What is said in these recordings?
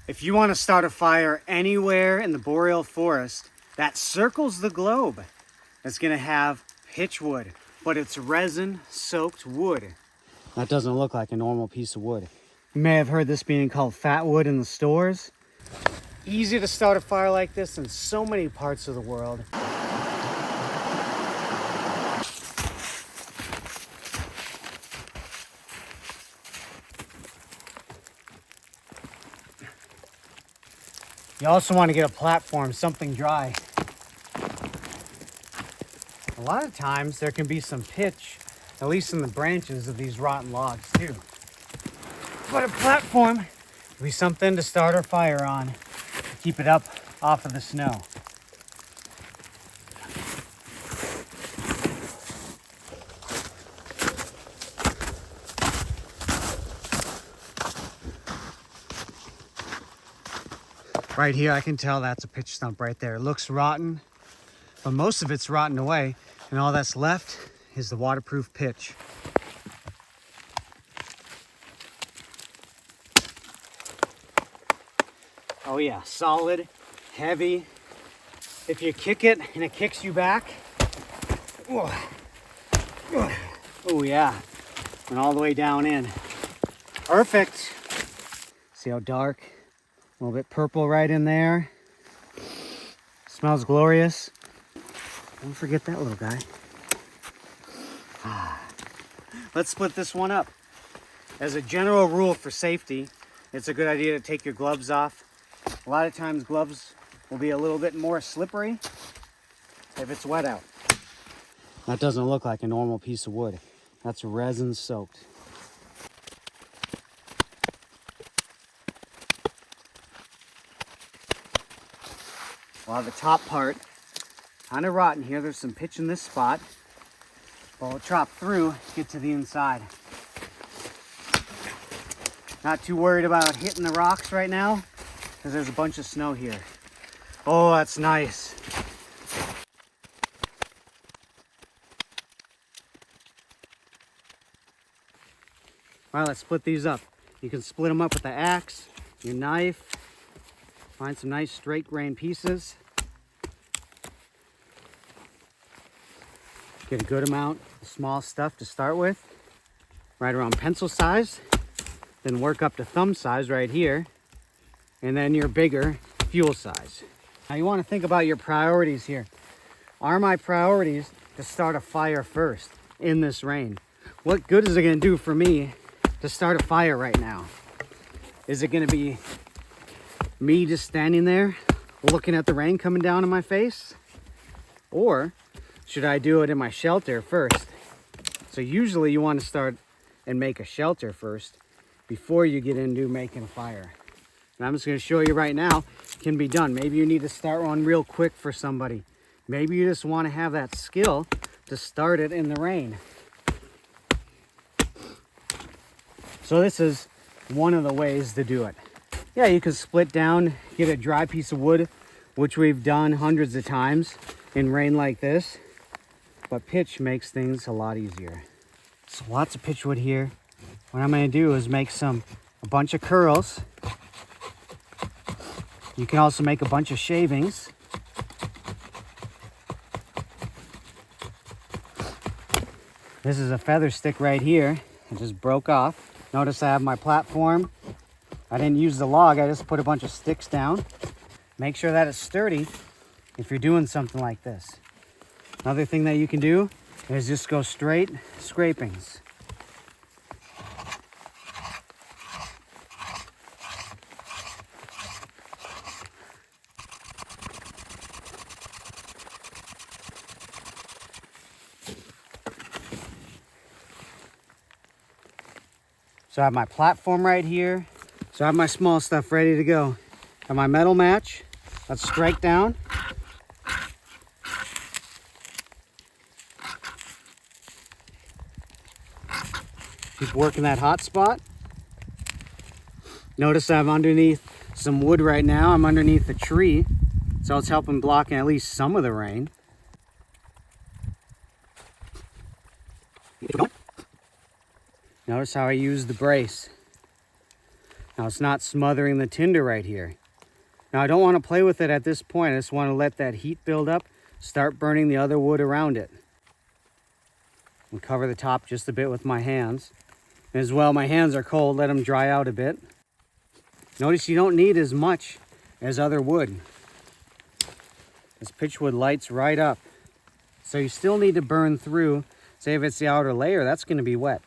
If you want to start a fire anywhere in the boreal forest that circles the globe, it's going to have pitchwood, but it's resin-soaked wood. That doesn't look like a normal piece of wood. You may have heard this being called fatwood in the stores. Easy to start a fire like this in so many parts of the world. You also want to get a platform, something dry. A lot of times there can be some pitch, at least in the branches of these rotten logs too. But a platform will be something to start our fire on, to keep it up off of the snow. Right here, I can tell that's a pitch stump right there. It looks rotten, but most of it's rotten away, and all that's left is the waterproof pitch. Oh yeah, solid, heavy. If you kick it and it kicks you back, oh yeah, went all the way down in. Perfect. See how dark? A little bit purple right in there. Smells glorious. Don't forget that little guy. Let's split this one up. As a general rule for safety, it's a good idea to take your gloves off. A lot of times gloves will be a little bit more slippery if it's wet out. That doesn't look like a normal piece of wood. That's resin soaked. Well, the top part, kind of rotten here. There's some pitch in this spot. But we'll chop through, get to the inside. Not too worried about hitting the rocks right now, because there's a bunch of snow here. Oh, that's nice. All right, let's split these up. You can split them up with the axe, your knife. Find some nice straight grain pieces. Get a good amount of small stuff to start with, right around pencil size. Then work up to thumb size right here. And then your bigger fuel size. Now you want to think about your priorities here. Are my priorities to start a fire first in this rain? What good is it going to do for me to start a fire right now? Is it going to be me just standing there looking at the rain coming down on my face? Or should I do it in my shelter first? So usually you want to start and make a shelter first before you get into making a fire. And I'm just going to show you right now, it can be done. Maybe you need to start one real quick for somebody. Maybe you just want to have that skill to start it in the rain. So this is one of the ways to do it. Yeah, you can split down, get a dry piece of wood, which we've done hundreds of times in rain like this. But pitch makes things a lot easier. So lots of pitch wood here. What I'm going to do is make a bunch of curls. You can also make a bunch of shavings. This is a feather stick right here. It just broke off. Notice I have my platform. I didn't use the log, I just put a bunch of sticks down. Make sure that it's sturdy if you're doing something like this. Another thing that you can do is just go straight scrapings. So I have my platform right here. So I have my small stuff ready to go. I have my metal match. Let's strike down. Keep working that hot spot. Notice I'm underneath some wood right now. I'm underneath a tree, so it's helping blocking at least some of the rain. Notice how I use the brace. Now it's not smothering the tinder right here. Now I don't want to play with it at this point. I just want to let that heat build up, start burning the other wood around it. And cover the top just a bit with my hands. And as well, my hands are cold, let them dry out a bit. Notice you don't need as much as other wood. This pitchwood lights right up. So you still need to burn through. Say if it's the outer layer, that's going to be wet.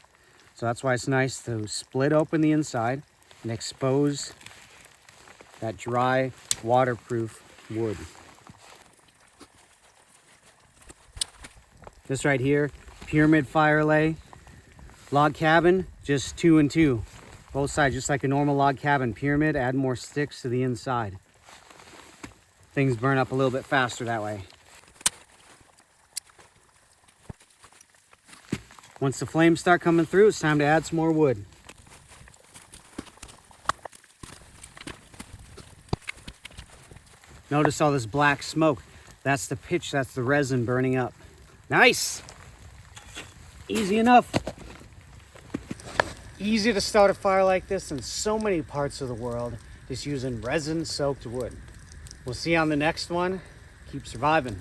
So that's why it's nice to split open the inside and expose that dry, waterproof wood. This right here, pyramid fire lay. Log cabin, just 2 and 2. Both sides, just like a normal log cabin. Pyramid, add more sticks to the inside. Things burn up a little bit faster that way. Once the flames start coming through, it's time to add some more wood. Notice all this black smoke. That's the pitch, that's the resin burning up. Nice! Easy enough. Easy to start a fire like this in so many parts of the world, just using resin-soaked wood. We'll see you on the next one. Keep surviving.